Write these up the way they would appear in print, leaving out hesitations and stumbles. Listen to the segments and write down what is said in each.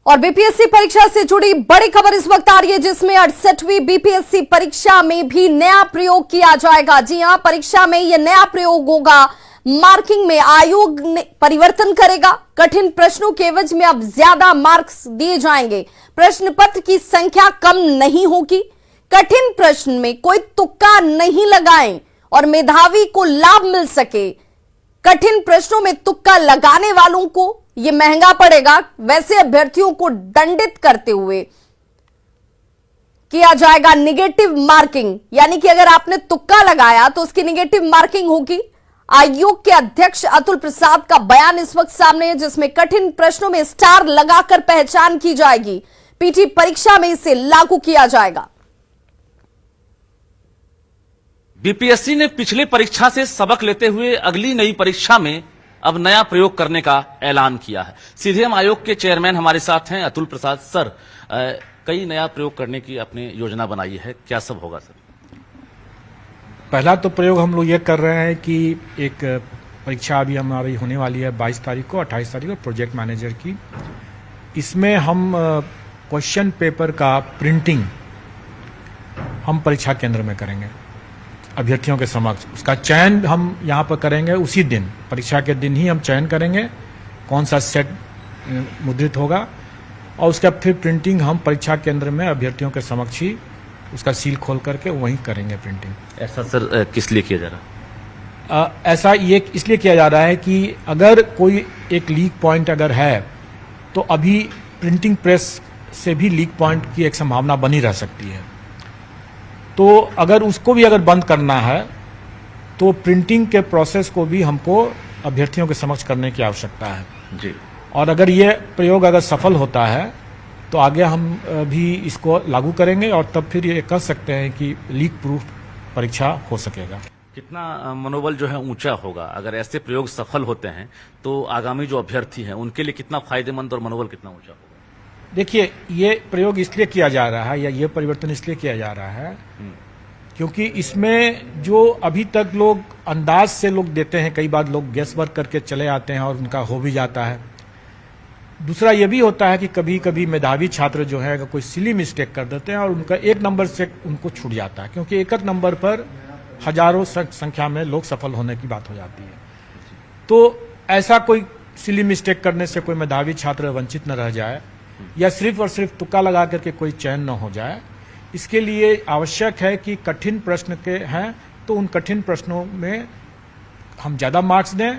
और बीपीएससी परीक्षा से जुड़ी बड़ी खबर इस वक्त आ रही है, जिसमें 68वीं बीपीएससी परीक्षा में भी नया प्रयोग किया जाएगा। जी हां, परीक्षा में यह नया प्रयोग होगा। मार्किंग में आयोग ने परिवर्तन करेगा। कठिन प्रश्नों के एवज में अब ज्यादा मार्क्स दिए जाएंगे। प्रश्न पत्र की संख्या कम नहीं होगी। कठिन प्रश्न में कोई तुक्का नहीं लगाएं और मेधावी को लाभ मिल सके। कठिन प्रश्नों में तुक्का लगाने वालों को यह महंगा पड़ेगा। वैसे अभ्यर्थियों को दंडित करते हुए किया जाएगा निगेटिव मार्किंग, यानी कि अगर आपने तुक्का लगाया तो उसकी निगेटिव मार्किंग होगी। आयोग के अध्यक्ष अतुल प्रसाद का बयान इस वक्त सामने है, जिसमें कठिन प्रश्नों में स्टार लगाकर पहचान की जाएगी। पीटी परीक्षा में इसे लागू किया जाएगा। बीपीएससी ने पिछले परीक्षा से सबक लेते हुए अगली नई परीक्षा में अब नया प्रयोग करने का ऐलान किया है। सीधे हम आयोग के चेयरमैन हमारे साथ हैं, अतुल प्रसाद सर। कई नया प्रयोग करने की आपने योजना बनाई है, क्या सब होगा सर? पहला तो प्रयोग हम लोग ये कर रहे हैं कि एक परीक्षा अभी हमारी होने वाली है 22 तारीख को, 28 तारीख को, प्रोजेक्ट मैनेजर की। इसमें हम क्वेश्चन पेपर का प्रिंटिंग हम परीक्षा केंद्र में करेंगे अभ्यर्थियों के समक्ष। उसका चयन हम यहाँ पर करेंगे उसी दिन, परीक्षा के दिन ही हम चयन करेंगे कौन सा सेट मुद्रित होगा, और उसका फिर प्रिंटिंग हम परीक्षा केंद्र में अभ्यर्थियों के समक्ष ही उसका सील खोल करके वहीं करेंगे प्रिंटिंग। ऐसा सर किस लिए किया जा रहा है? ऐसा ये इसलिए किया जा रहा है कि अगर कोई एक लीक पॉइंट अगर है तो अभी प्रिंटिंग प्रेस से भी लीक पॉइंट की एक संभावना बनी रह सकती है। तो अगर उसको भी अगर बंद करना है तो प्रिंटिंग के प्रोसेस को भी हमको अभ्यर्थियों के समक्ष करने की आवश्यकता है जी। और अगर ये प्रयोग अगर सफल होता है तो आगे हम भी इसको लागू करेंगे और तब फिर ये कह सकते हैं कि लीक प्रूफ परीक्षा हो सकेगा। कितना मनोबल जो है ऊंचा होगा अगर ऐसे प्रयोग सफल होते हैं तो आगामी जो अभ्यर्थी हैं उनके लिए कितना फायदेमंद और मनोबल कितना ऊंचा होगा? देखिए, ये प्रयोग इसलिए किया जा रहा है या ये परिवर्तन इसलिए किया जा रहा है क्योंकि इसमें जो अभी तक लोग अंदाज से लोग देते हैं, कई बार लोग गेस वर्क करके चले आते हैं और उनका हो भी जाता है। दूसरा ये भी होता है कि कभी कभी मेधावी छात्र जो है अगर कोई सिली मिस्टेक कर देते हैं और उनका एक नंबर से उनको छूट जाता है, क्योंकि एक एक नंबर पर हजारों संख्या में लोग सफल होने की बात हो जाती है। तो ऐसा कोई सिली मिस्टेक करने से कोई मेधावी छात्र वंचित न रह जाए या सिर्फ और सिर्फ तुक्का लगा करके कोई चयन न हो जाए, इसके लिए आवश्यक है कि कठिन प्रश्न के हैं तो उन कठिन प्रश्नों में हम ज़्यादा मार्क्स दें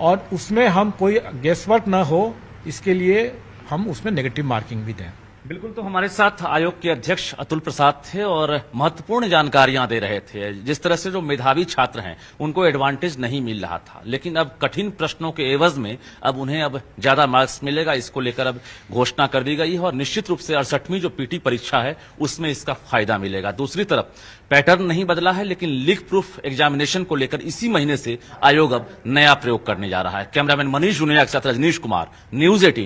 और उसमें हम कोई गेसवर्क न हो, इसके लिए हम उसमें नेगेटिव मार्किंग भी दें। बिल्कुल, तो हमारे साथ आयोग के अध्यक्ष अतुल प्रसाद थे और महत्वपूर्ण जानकारियां दे रहे थे। जिस तरह से जो मेधावी छात्र हैं उनको एडवांटेज नहीं मिल रहा था, लेकिन अब कठिन प्रश्नों के एवज में अब उन्हें अब ज्यादा मार्क्स मिलेगा, इसको लेकर अब घोषणा कर दी गई है और निश्चित रूप से 68वीं जो पीटी परीक्षा है उसमें इसका फायदा मिलेगा। दूसरी तरफ पैटर्न नहीं बदला है, लेकिन लीक प्रूफ एग्जामिनेशन को लेकर इसी महीने से आयोग अब नया प्रयोग करने जा रहा है। कैमरामैन मनीष जुनेजा के साथ रजनीश कुमार, न्यूज 18।